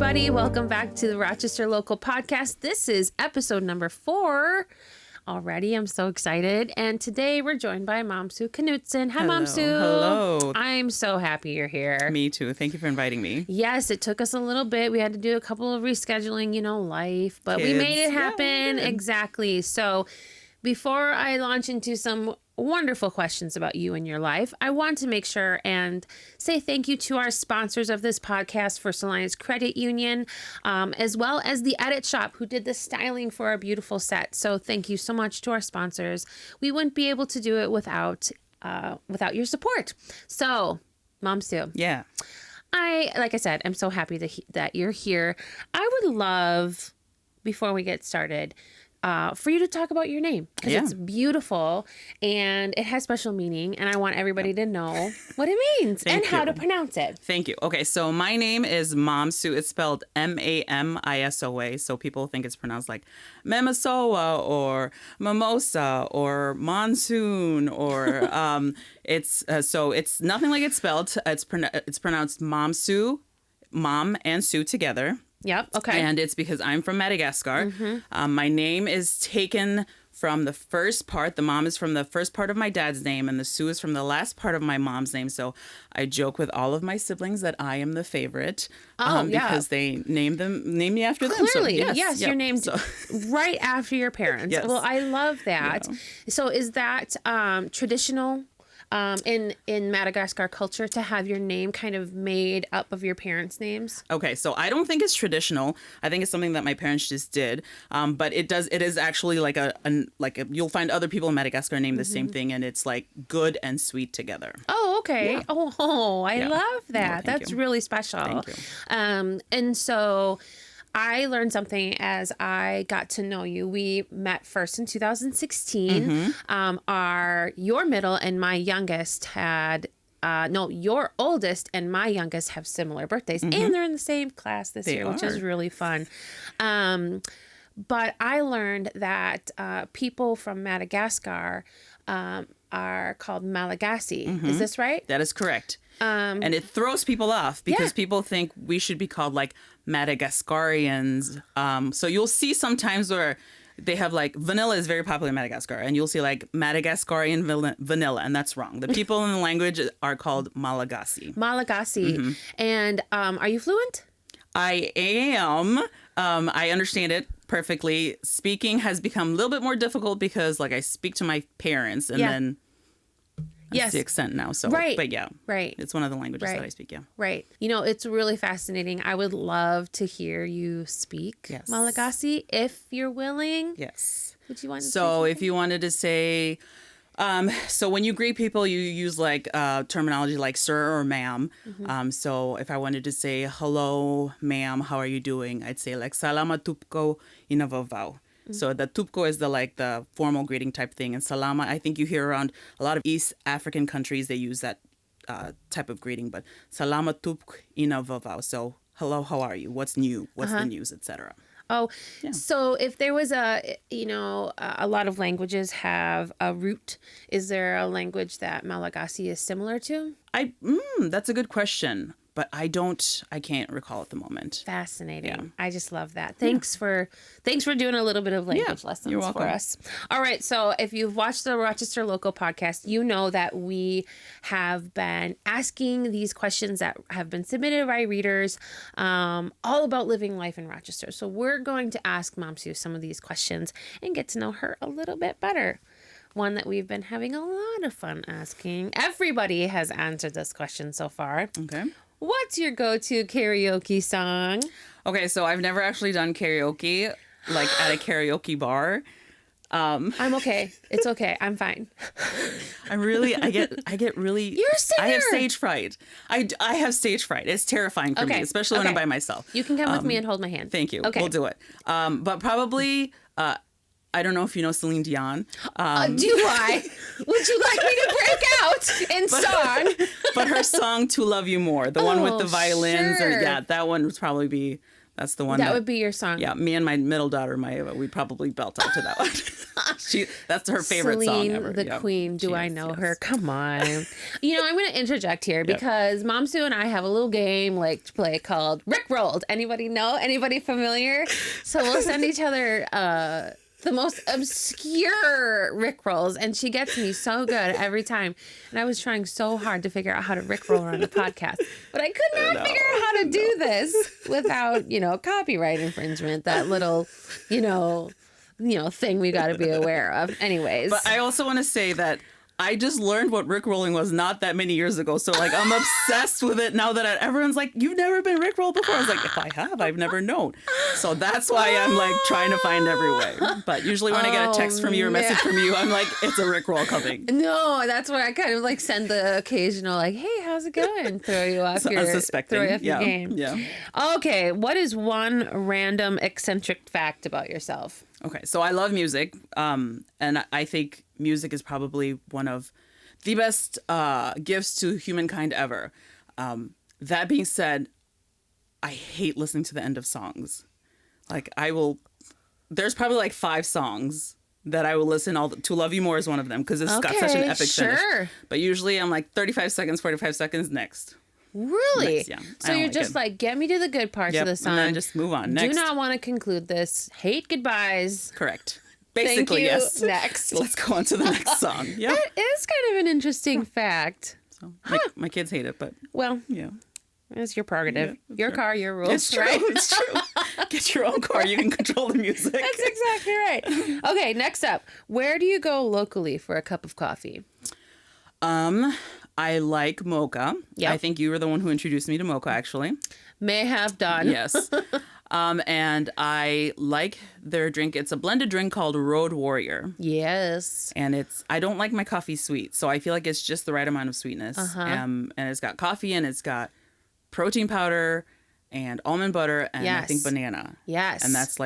everybody. Welcome back to the Rochester Local Podcast. This is episode number 4 already. I'm so excited. And today we're joined by Mamisoa Knutson. Hi, Mamisoa. Hello. I'm so happy you're here. Me too. Thank you for inviting me. Yes, it took us a little bit. We had to do a couple of rescheduling, life, but we made it happen. Yeah, exactly. So before I launch into some wonderful questions about you and your life, I want to make sure and say thank you to our sponsors of this podcast, First Alliance Credit Union, as well as the Edit Shop, who did the styling for our beautiful set. So thank you so much to our sponsors. We wouldn't be able to do it without your support. So, Mamisoa. Yeah. Like I said, I'm so happy that you're here. I would love, before we get started, for you to talk about your name, because it's beautiful and it has special meaning, and I want everybody to know what it means and how to pronounce it. Thank you. Okay, so my name is Mamisoa. It's spelled Mamisoa, so people think it's pronounced like Mamisoa or Mimosa or Monsoon or it's nothing like it's spelled. It's pronounced Mamisoa, Mom and Sue together. Yep. Okay. And it's because I'm from Madagascar. Mm-hmm. My name is taken from the first part. The Mom is from the first part of my dad's name, and the Sue is from the last part of my mom's name. So I joke with all of my siblings that I am the favorite. Because they named me after them. Clearly, so, yes, you're named right after your parents. Yes. Well, I love that. Yeah. So is that traditional? In Madagascar culture, to have your name kind of made up of your parents' names? Okay, so I don't think it's traditional. I think it's something that my parents just did. But it is actually like you'll find other people in Madagascar name the same thing, and it's like good and sweet together. Oh, okay. Yeah. Oh, I love that. Well, that's really special. Thank you. And so I learned something as I got to know you. We met first in 2016. Your middle and my youngest your oldest and my youngest have similar birthdays, and they're in the same class this year, which is really fun. But I learned that people from Madagascar are called Malagasy. Is this right? That is correct. And it throws people off because people think we should be called like Madagascarians. So you'll see sometimes where they have like vanilla is very popular in Madagascar, and you'll see like Madagascarian vanilla, and that's wrong. The people in the language are called Malagasy. Malagasy. And are you fluent? I am. I understand it perfectly. Speaking has become a little bit more difficult because like I speak to my parents, and then that's the accent now. So, but it's one of the languages that I speak. Yeah. Right. It's really fascinating. I would love to hear you speak Malagasy if you're willing. Yes. Would you want to So if you wanted to say, so when you greet people, you use like terminology like sir or ma'am. So if I wanted to say, hello, ma'am, how are you doing? I'd say like salama tupko inavavau. So the tupko is the formal greeting type thing. And salama, I think you hear around a lot of East African countries, they use that type of greeting. But salama tupko inavavau. So hello, how are you? What's new? What's the news, etc. Oh, so if there was a lot of languages have a root, is there a language that Malagasy is similar to? That's a good question. But I can't recall at the moment. Fascinating. Yeah. I just love that. Thanks for doing a little bit of language lessons for us. All right. So if you've watched the Rochester Local Podcast, you know that we have been asking these questions that have been submitted by readers all about living life in Rochester. So we're going to ask Mamisoa some of these questions and get to know her a little bit better. One that we've been having a lot of fun asking. Everybody has answered this question so far. Okay. What's your go-to karaoke song? Okay, so I've never actually done karaoke, like at a karaoke bar. I'm okay. It's okay. I'm fine. I get really. You're a singer. I have stage fright. I have stage fright. It's terrifying for me, especially when I'm by myself. You can come with me and hold my hand. Thank you. Okay. We'll do it. But probably, I don't know if you know Celine Dion. Do I? Would you like me to break out in song? But her song "To Love You More," the one with the violins, that one would probably be That's the one. That would be your song. Yeah, me and my middle daughter, we'd probably belt out to that one. That's her favorite Celine, song ever. The Queen. Do I know her? Come on. I'm going to interject here because Mom Sue and I have a little game to play called Rick Rolled. Anybody know? Anybody familiar? So we'll send each other the most obscure Rick rolls, and she gets me so good every time. And I was trying so hard to figure out how to Rick roll on the podcast, but I could not figure out how to do this without, copyright infringement. That little, thing we got to be aware of. Anyways, but I also want to say that I just learned what Rickrolling was not that many years ago. So I'm obsessed with it now that everyone's like, you've never been Rickrolled before. I was like, if I have, I've never known. So that's why I'm trying to find every way. But usually when I get a text from you or a message from you, I'm like, it's a Rickroll coming. No, that's why I kind of send the occasional hey, how's it going? Throw you off your game. Yeah. Okay. What is one random eccentric fact about yourself? Okay. So I love music. And I think music is probably one of the best gifts to humankind ever. That being said, I hate listening to the end of songs. There's probably 5 songs that I will listen To Love You More is one of them because it's got such an epic finish. But usually I'm 35 seconds, 45 seconds, next. Really? Next, yeah. So you're just get me to the good parts of the song. And then just move on. Next. Do not want to conclude this. Hate goodbyes. Correct. Basically, yes. Next. Let's go on to the next song. Yeah. That is kind of an interesting fact. So my kids hate it, but yeah. It's your prerogative. Yeah, your car, your rules. It's true. Right? It's true. Get your own car. You can control the music. That's exactly right. Okay, next up. Where do you go locally for a cup of coffee? I like mocha. Yep. I think you were the one who introduced me to mocha, actually. May have done. Yes. And I like their drink. It's a blended drink called Road Warrior. Yes. And I don't like my coffee sweet, so I feel like it's just the right amount of sweetness. And it's got coffee and it's got protein powder and almond butter and I think banana. Yes. And that's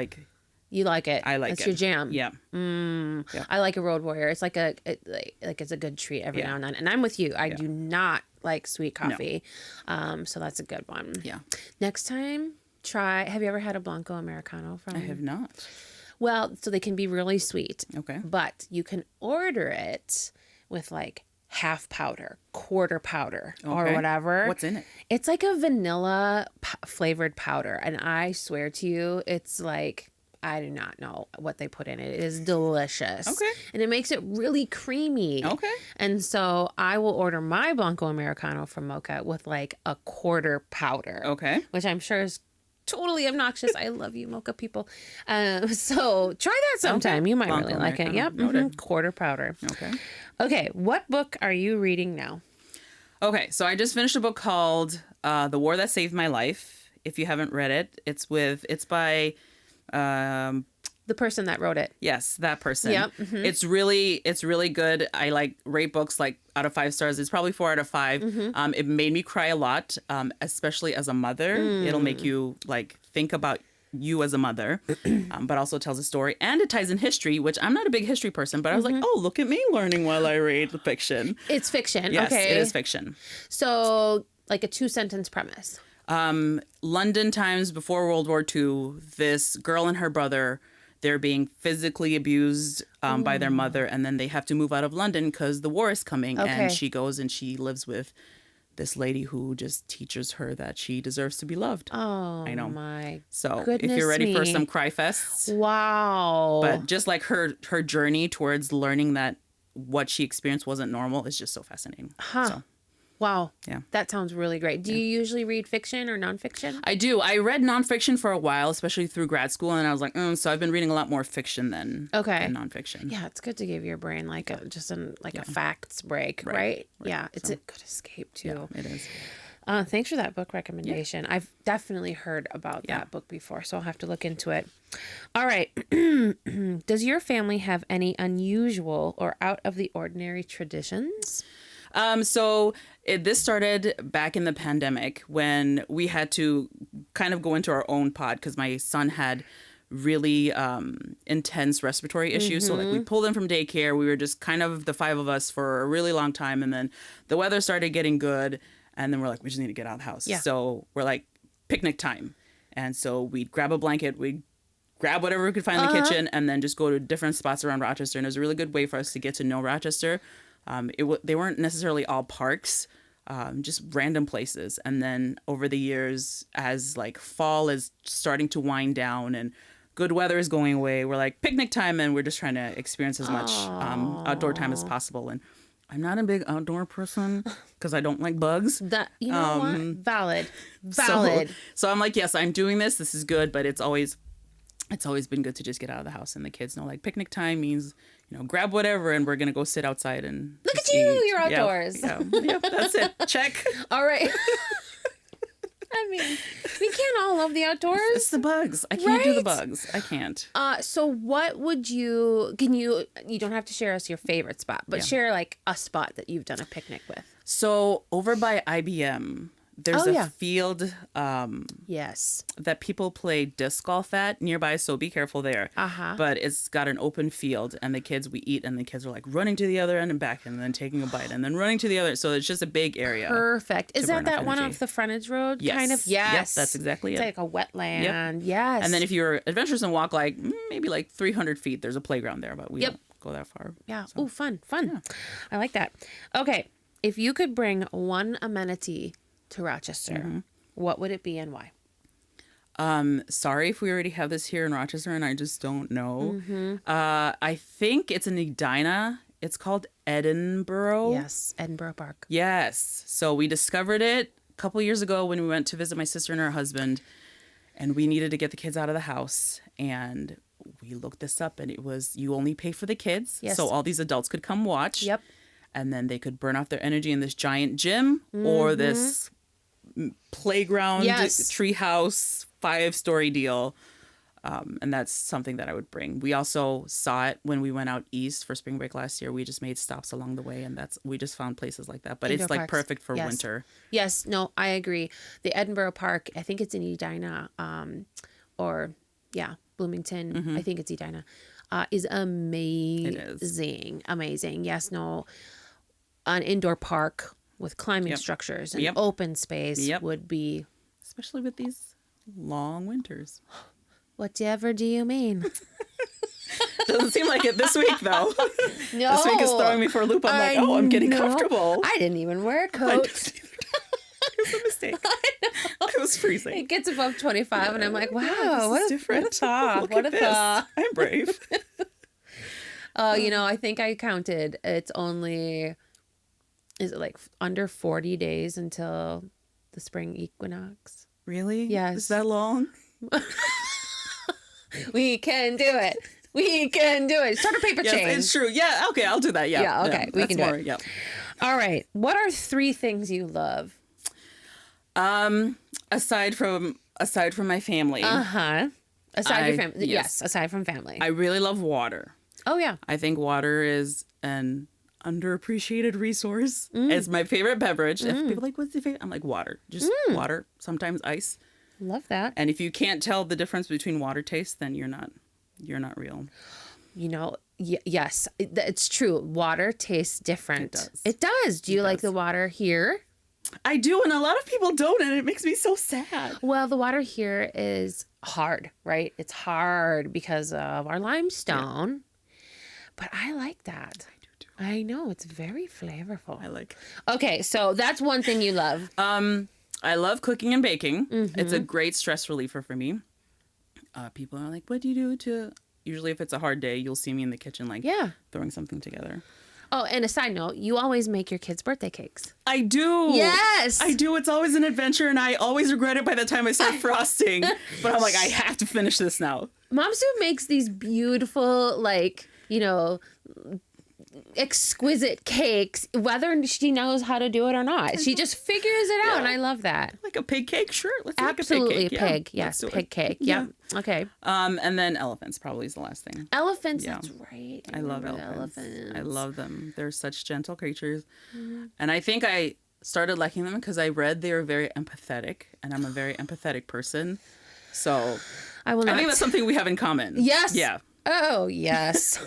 you like it. I like That's it. your jam. Yeah. Yeah. I like a Road Warrior. It's it's a good treat every now and then. And I'm with you. I do not like sweet coffee. No. So that's a good one. Yeah. Next time, have you ever had a Blanco Americano from? I have not. Well, so they can be really sweet. Okay. But you can order it with half powder, quarter powder, or whatever. What's in it? It's like a vanilla flavored powder. And I swear to you, it's I do not know what they put in it. It is delicious. Okay. And it makes it really creamy. Okay. And so I will order my Blanco Americano from Mocha with a quarter powder. Okay. Which I'm sure is totally obnoxious. I love you, Mocha people. So try that sometime. You might Blanco really like it. Yep. Quarter powder. Okay. Okay. What book are you reading now? Okay. So I just finished a book called The War That Saved My Life. If you haven't read it, it's by... the person that wrote it. Yes, that person. Yep. Mm-hmm. It's really good. I rate books out of 5 stars. It's probably 4 out of 5. Mm-hmm. It made me cry a lot, especially as a mother. It'll make you think about you as a mother, but also tells a story and it ties in history, which I'm not a big history person, but I was oh, look at me learning while I read the fiction. It's fiction. Yes, okay. It is fiction. So a 2-sentence premise. London times before World War II, this girl and her brother, they're being physically abused by their mother, and then they have to move out of London because the war is coming. Okay. And she goes and she lives with this lady who just teaches her that she deserves to be loved. Oh, I know. My So if you're ready for some cry fests. Wow. But just her journey towards learning that what she experienced wasn't normal is just so fascinating. Huh. So. Wow. Yeah. That sounds really great. Do you usually read fiction or nonfiction? I do. I read nonfiction for a while, especially through grad school. And I was so I've been reading a lot more fiction than nonfiction. Yeah. It's good to give your brain a facts break, right? Yeah. It's a good escape too. Yeah, it is. Thanks for that book recommendation. Yeah. I've definitely heard about that book before, so I'll have to look into it. All right. Does your family have any unusual or out of the ordinary traditions? This started back in the pandemic when we had to kind of go into our own pod because my son had really intense respiratory issues. Mm-hmm. So we pulled him from daycare. We were just kind of the 5 of us for a really long time. And then the weather started getting good. And then we're we just need to get out of the house. Yeah. So we're picnic time. And so we'd grab a blanket, we'd grab whatever we could find in the kitchen, and then just go to different spots around Rochester. And it was a really good way for us to get to know Rochester. They weren't necessarily all parks, just random places. And then over the years, as like fall is starting to wind down and good weather is going away, we're like picnic time, and we're just trying to experience as much outdoor time as possible. And I'm not a big outdoor person because I don't like bugs. That, you know what? Valid. So I'm like, yes, I'm doing this. This is good, but it's always been good to just get out of the house. And the kids know, like, picnic time means, grab whatever, and we're gonna go sit outside and look at you. Eat. You're outdoors. Yeah, that's it. Check. All right. I mean, we can't all love the outdoors. It's the bugs. I can't do the bugs. I can't. So what would you don't have to share us your favorite spot, but share like a spot that you've done a picnic with. So over by IBM, there's a field yes, that people play disc golf at nearby, so be careful there. But it's got an open field, and we eat, and the kids are like running to the other end and back, and then taking a bite, and then running to the other. So it's just a big area. Perfect. Is that one off the frontage road? Yes. Kind of? Yes. Yep, that's exactly it's it. It's like a wetland. Yep. Yes. And then if you're adventurous and walk like maybe like 300 feet, there's a playground there, but we don't go that far. Yeah. So. Oh, fun. Yeah. I like that. Okay. If you could bring one amenity to Rochester, what would it be and why? Sorry if we already have this here in Rochester and I just don't know. I think it's in Edina. It's called Edinburgh. Yes, Edinburgh Park. Yes. So we discovered it a couple years ago when we went to visit my sister and her husband, and we needed to get the kids out of the house. And we looked this up, and it was you only pay for the kids. Yes. So all these adults could come watch. Yep. And then they could burn off their energy in this giant gym or this playground, treehouse, 5-story deal. And that's something that I would bring. We also saw it when we went out east for spring break last year. We just made stops along the way, and we just found places like that. But Indoor it's like parks. perfect for winter. Yes, no, I agree. The Edinburgh Park, I think it's in Edina, Bloomington. I think it's Edina, is amazing. It is. Amazing. Yes, no, an indoor park with climbing structures and open space would be. Especially with these long winters. Whatever do you mean? Doesn't seem like it this week, though. No. This week is throwing me for a loop. I'm getting comfortable. I didn't even wear a coat. It was a mistake. It was freezing. It gets above 25, and I'm like, wow, what a thaw. What a thaw. I'm brave. I think I counted. It's only, is it like under 40 days until the spring equinox? Really? Yes. Is that long? We can do it. We can do it. Start a paper chain. Yes, it's true. Yeah. Okay. I'll do that. Yeah. Yeah. Okay. We can do it. Yeah. All right. What are 3 things you love? Aside from my family. Aside from family. Yes. Aside from family. I really love water. Oh yeah. I think water is an underappreciated resource. It's my favorite beverage. If people are like, what's your favorite? I'm like, water. Just water. Sometimes ice. Love that. And if you can't tell the difference between water taste, then you're not real. Yes, it's true. Water tastes different. It does. Do you like the water here? I do, and a lot of people don't, and it makes me so sad. Well, the water here is hard, right? It's hard because of our limestone. Yeah. But I like that. I do too. I know, it's very flavorful. I like Okay, so that's one thing you love. I love cooking and baking. It's a great stress reliever for me. People are like, what do you do to... Usually if it's a hard day, you'll see me in the kitchen throwing something together. Oh, and a side note, you always make your kids' birthday cakes. I do. Yes. I do. It's always an adventure, and I always regret it by the time I start frosting. But I'm like, I have to finish this now. Mamisoa makes these beautiful, exquisite cakes, whether she knows how to do it or not. She just figures it out, and I love that. Like a pig cake? Sure. Let's Absolutely make a pig cake. Pig. Yes, pig cake. Yeah. Okay. And then elephants probably is the last thing. Elephants, that's right. I love elephants. I love them. They're such gentle creatures. And I think I started liking them because I read they were very empathetic, and I'm a very empathetic person. So I think that's something we have in common. Yes. Yeah. Oh, yes.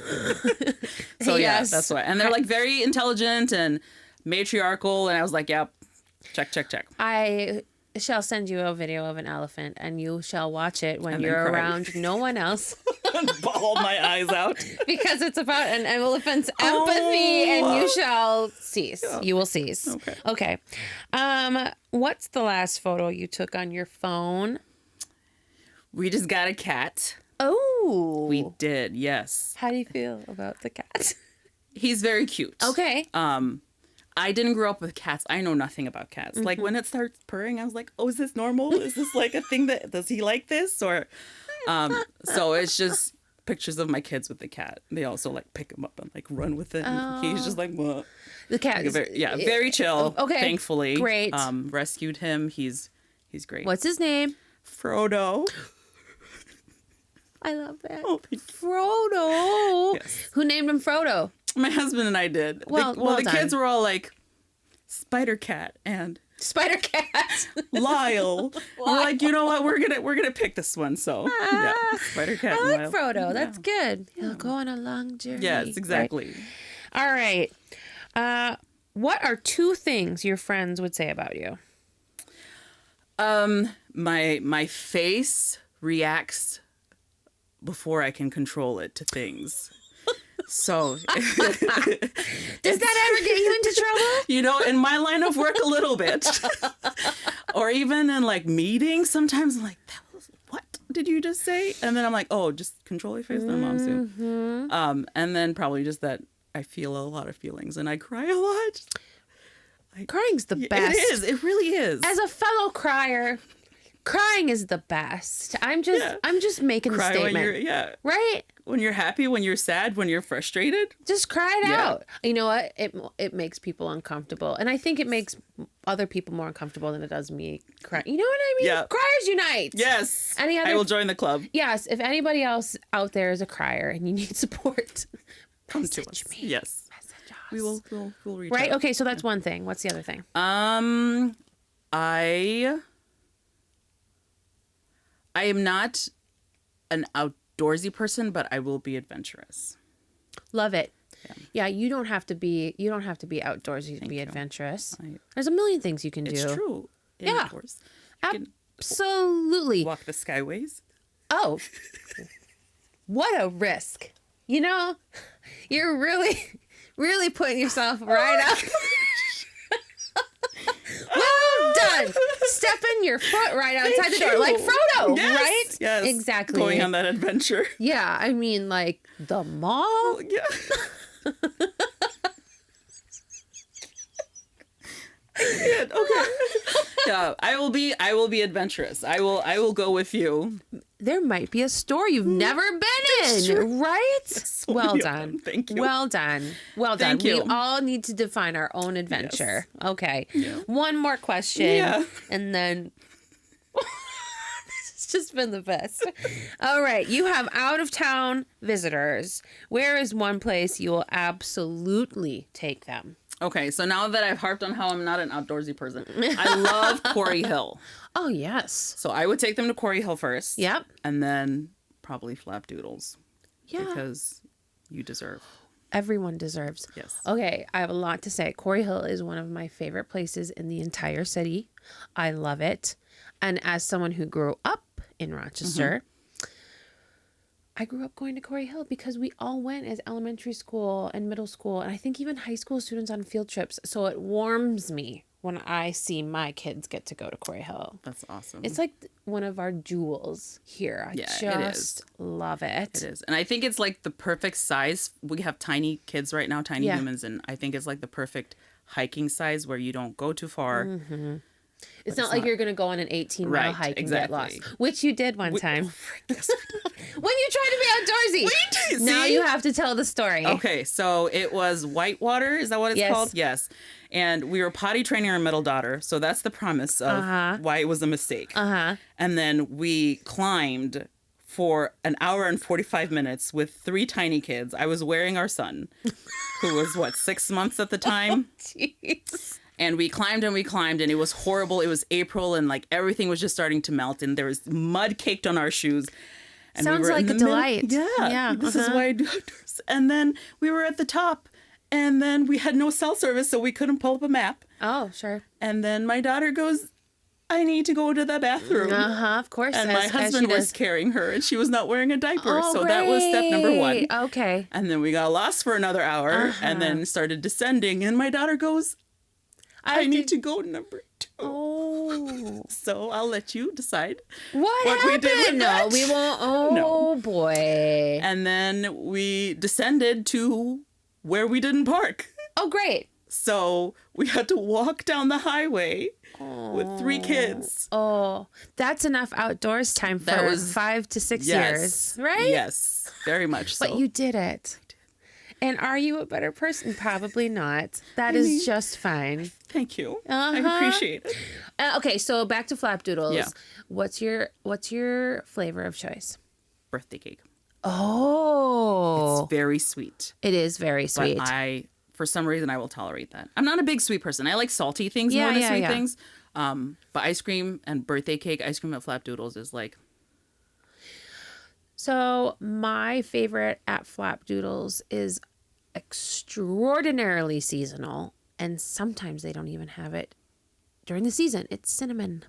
So yes. That's why. And they're like very intelligent and matriarchal. And I was like, yep, check. shall send you a video of an elephant, and you shall watch it when you're around no one else. Bawl my eyes out. Because it's about an elephant's empathy, and you shall cease. Yeah. You will cease. Okay. What's the last photo you took on your phone? We just got a cat. Oh. We did, yes. How do you feel about the cat? He's very cute. Okay. I didn't grow up with cats. I know nothing about cats. Like when it starts purring, I was like, oh, is this normal? Is this like a thing does he like this? Or, so it's just pictures of my kids with the cat. They also like pick him up and like run with it. And he's just like, what? The cat is very chill. Okay. Thankfully. Great. Rescued him. He's great. What's his name? Frodo. I love that. Oh, Frodo. Yes. Who named him Frodo? My husband and I did. Well the done. kids were all like, Spider Cat and Spider Cat. Lyle. We're like, you know what? We're gonna pick this one. So yeah, Spider Cat. I like and Lyle. Frodo. That's good. He'll go on a long journey. Yes, exactly. Right? All right. What are 2 things your friends would say about you? My face reacts before I can control it to things. So does that ever get you into trouble? You know, in my line of work a little bit. Or even in like meetings, sometimes I'm like, what did you just say? And then I'm like, oh, just control your face. My mom's too. And then probably just that I feel a lot of feelings and I cry a lot. Crying's the best. It is. It really is. As a fellow crier, crying is the best. I'm just making Cry a statement. when you're, right? When you're happy, when you're sad, when you're frustrated. Just cry it out. You know what? It makes people uncomfortable. And I think it makes other people more uncomfortable than it does me crying. You know what I mean? Yeah. Criers unite. Yes. I will join the club. Yes. If anybody else out there is a crier and you need support, come to us. Me. Yes. Message us. We'll reach right? out. Okay, so that's one thing. What's the other thing? I am not an outdoorsy person, but I will be adventurous. Love it. Yeah, you don't have to be outdoorsy to be adventurous. There's a million things you can do. It's true. Indoors. Absolutely. Walk the skyways. Oh. What a risk. You know, you're really putting yourself right up. Well done. Stepping your foot right outside the door. Like Frodo, right? Yes. Exactly. Going on that adventure. Yeah. I mean, like the mall. Yeah. Okay. Yeah, I will be adventurous. I will go with you. There might be a store you've never been in, right? Yes, well done. Thank you. Well done. Well done. Thank you. We all need to define our own adventure. Yes. Okay. Yeah. One more question. Yeah. And then this has just been the best. All right. You have out of town visitors. Where is one place you will absolutely take them? Okay, so now that I've harped on how I'm not an outdoorsy person, I love Quarry Hill. Oh, yes. So I would take them to Quarry Hill first. Yep. And then probably Flapdoodles. Yeah. Because you deserve. Everyone deserves. Yes. Okay, I have a lot to say. Quarry Hill is one of my favorite places in the entire city. I love it. And as someone who grew up in Rochester, I grew up going to Quarry Hill because we all went as elementary school and middle school, and I think even high school students on field trips. So it warms me when I see my kids get to go to Quarry Hill. That's awesome. It's like one of our jewels here. I just love it. It is. And I think it's like the perfect size. We have tiny kids right now, tiny humans, and I think it's like the perfect hiking size where you don't go too far. Mm-hmm. It's not like you're going to go on an 18-mile hike and get lost, which you did one time. Yes. When you tried to be outdoorsy. Now you have to tell the story. Okay, so it was Whitewater. Is that what it's called? Yes. And we were potty training our middle daughter. So that's the premise of why it was a mistake. And then we climbed for an hour and 45 minutes with 3 tiny kids. I was wearing our son, who was, 6 months at the time? Jeez. And we climbed and it was horrible. It was April and like everything was just starting to melt and there was mud caked on our shoes. And sounds like a delight. Yeah. This is why I do outdoors. And then we were at the top and then we had no cell service, so we couldn't pull up a map. Oh, sure. And then my daughter goes, I need to go to the bathroom. Of course. And my husband was carrying her, and she was not wearing a diaper. So that was step number 1. Okay. And then we got lost for another hour and then started descending. And my daughter goes, I need to go number 2. Oh. So I'll let you decide what we happened. did with No, that. we won't. Oh, boy. And then we descended to where we didn't park. Oh, great. So we had to walk down the highway with 3 kids. Oh, that's enough outdoors time for 5 to 6 years, right? Yes, very much so. But you did it. And are you a better person? Probably not. That is just fine. Thank you. I appreciate it. Okay, so back to flapdoodles. Yeah. What's your flavor of choice? Birthday cake. Oh. It's very sweet. It is very sweet. But for some reason, I will tolerate that. I'm not a big sweet person. I like salty things more than sweet things. But ice cream and birthday cake, ice cream at flapdoodles is like... So my favorite at flapdoodles is extraordinarily seasonal, and sometimes they don't even have it during the season. It's cinnamon.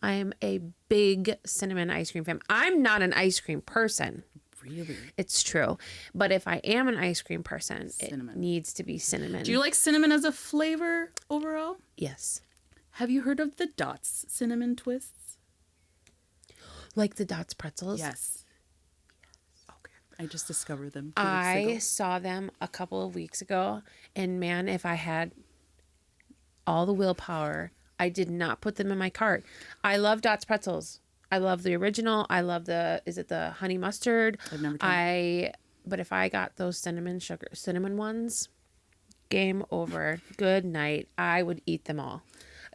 I am a big cinnamon ice cream fan. I'm not an ice cream person. Really? It's true. But if I am an ice cream person, it needs to be cinnamon. Do you like cinnamon as a flavor overall? Yes. Have you heard of the Dots cinnamon twists? Like the Dots pretzels? Yes. I just discovered them 2 weeks I ago. saw them a couple of weeks ago, and man, if I had all the willpower, I did not put them in my cart. I love Dots pretzels. I love the original. I love is it the honey mustard? I've never tried. But if I got those cinnamon ones, game over. Good night. I would eat them all.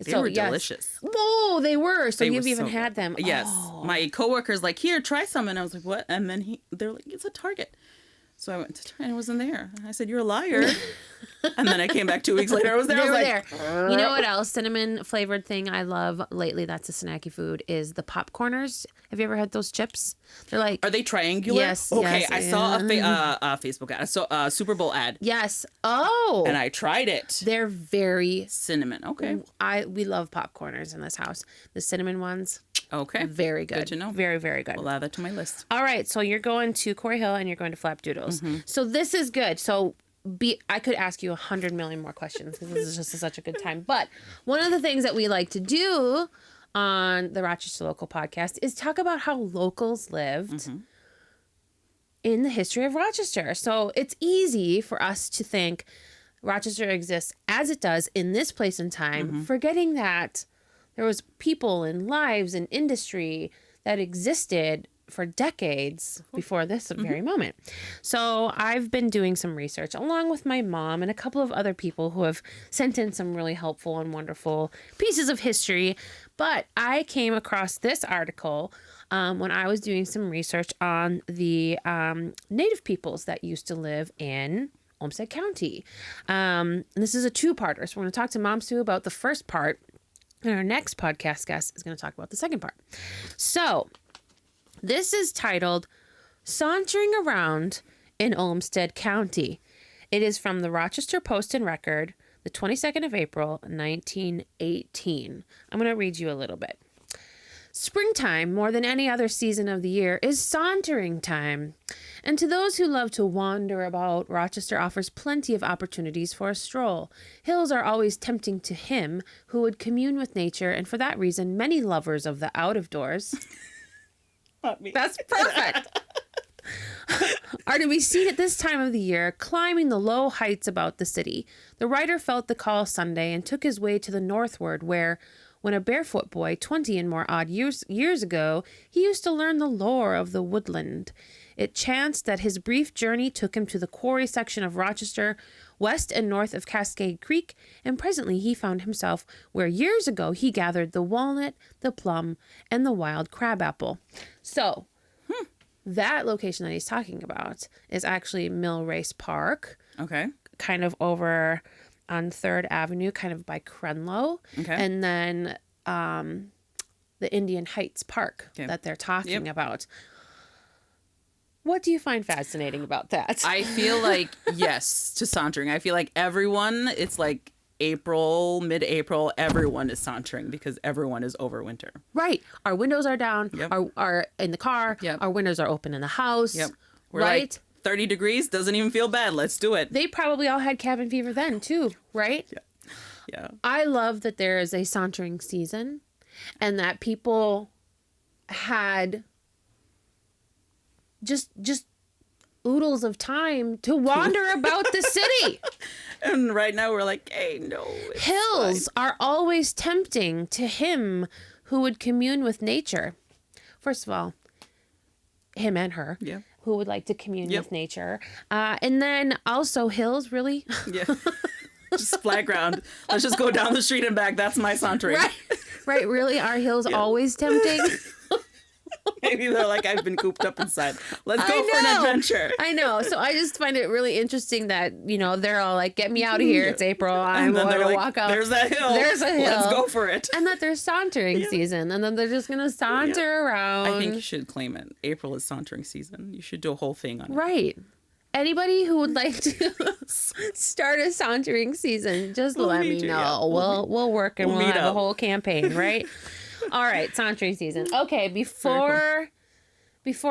They were delicious. Whoa, they were. So you've even had them. Yes. Oh. My coworker's like, here, try some. And I was like, what? And then they're like, it's a Target. So I went to try and it wasn't there. And I said, you're a liar. And then I came back 2 weeks later. I was there. There. You know what else? Cinnamon flavored thing I love lately. That's a snacky food. Is the popcorners. Have you ever had those chips? They're like. Are they triangular? Yes. Okay. Yes, I saw a Facebook ad. I saw a Super Bowl ad. Yes. Oh. And I tried it. They're very cinnamon. Okay. We love popcorners in this house. The cinnamon ones. Okay. Very good. Good to know. Very, very good. We'll add that to my list. All right. So you're going to Corey Hill and you're going to Flapdoodles. Mm-hmm. So this is good. So I could ask you 100 million more questions because this is just such a good time. But one of the things that we like to do on the Rochester Local Podcast is talk about how locals lived in the history of Rochester. So it's easy for us to think Rochester exists as it does in this place and time, forgetting that there was people and lives and industry that existed for decades before this very moment. So I've been doing some research along with my mom and a couple of other people who have sent in some really helpful and wonderful pieces of history. But I came across this article when I was doing some research on the native peoples that used to live in Olmsted County. And this is a 2-parter. So we're going to talk to Mom Sue about the first part. And our next podcast guest is going to talk about the second part. So this is titled Sauntering Around in Olmsted County. It is from the Rochester Post and Record, the 22nd of April, 1918. I'm going to read you a little bit. Springtime, more than any other season of the year, is sauntering time. And to those who love to wander about, Rochester offers plenty of opportunities for a stroll. Hills are always tempting to him who would commune with nature, and for that reason, many lovers of the out-of-doors... Not me. That's perfect. Are to be seen at this time of the year, climbing the low heights about the city. The writer felt the call Sunday and took his way to the northward, where, when a barefoot boy, 20 and more odd years ago, he used to learn the lore of the woodland. It chanced that his brief journey took him to the quarry section of Rochester, west and north of Cascade Creek, and presently he found himself where years ago he gathered the walnut, the plum, and the wild crabapple. So, that location that he's talking about is actually Mill Race Park. Okay. Kind of over on 3rd Avenue, kind of by Crenlow. Okay. And then the Indian Heights Park that they're talking about. What do you find fascinating about that? I feel like, yes, to sauntering. I feel like everyone, it's like April, mid-April, everyone is sauntering because everyone is over winter. Right. Our windows are down. Yep. Our in the car. Yep. Our windows are open in the house. Yep. We're right. Like 30 degrees doesn't even feel bad. Let's do it. They probably all had cabin fever then too, right? Yeah. Yeah. I love that there is a sauntering season and that people had just oodles of time to wander about the city. And right now we're like, hey, no. Hills are always tempting to him who would commune with nature. First of all, him and her. Yeah. Who would like to commune with nature. And then also hills, really? Yeah. Just flat ground. Let's just go down the street and back. That's my sauntering. Right. Really? Are hills always tempting? Maybe they're like, I've been cooped up inside. Let's go for an adventure. I know. So I just find it really interesting that, they're all like, get me out of here. It's April. I'm going to walk out. There's that hill. There's a hill. Let's go for it. And that there's sauntering season. And then they're just going to saunter around. I think you should claim it. April is sauntering season. You should do a whole thing on it. Right. Anybody who would like to start a sauntering season, just let me know. Yeah. We'll work and we'll have a whole campaign, right? All right, sauntering season. Okay, before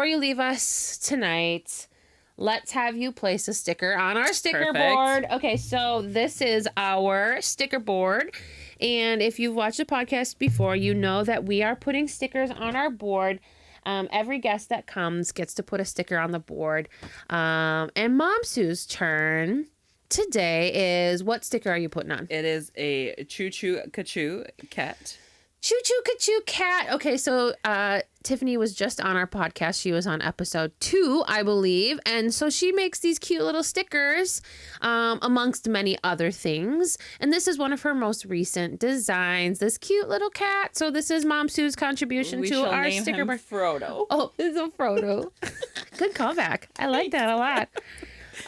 you leave us tonight, let's have you place a sticker on our sticker board. Okay, so this is our sticker board. And if you've watched the podcast before, you know that we are putting stickers on our board. Every guest that comes gets to put a sticker on the board. And Mom Sue's turn today is, what sticker are you putting on? It is a Choo Choo Ka-Choo cat. Choo Choo Ka-Choo cat. Okay, so Tiffany was just on our podcast. She was on episode 2, I believe. And so she makes these cute little stickers amongst many other things. And this is one of her most recent designs, this cute little cat. So this is Mom Sue's contribution to our sticker board. Frodo. Oh, this is a Frodo. Good callback. I like that a lot.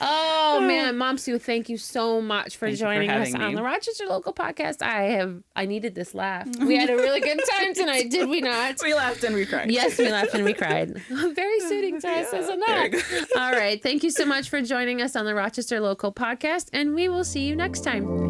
Oh man, Mom Sue, thank you so much for joining us on the Rochester Local Podcast. I needed this laugh. We had a really good time tonight, did we not? We laughed and we cried. Yes, we laughed and we cried. Very suiting to us, isn't it? All right, thank you so much for joining us on the Rochester Local Podcast, and we will see you next time.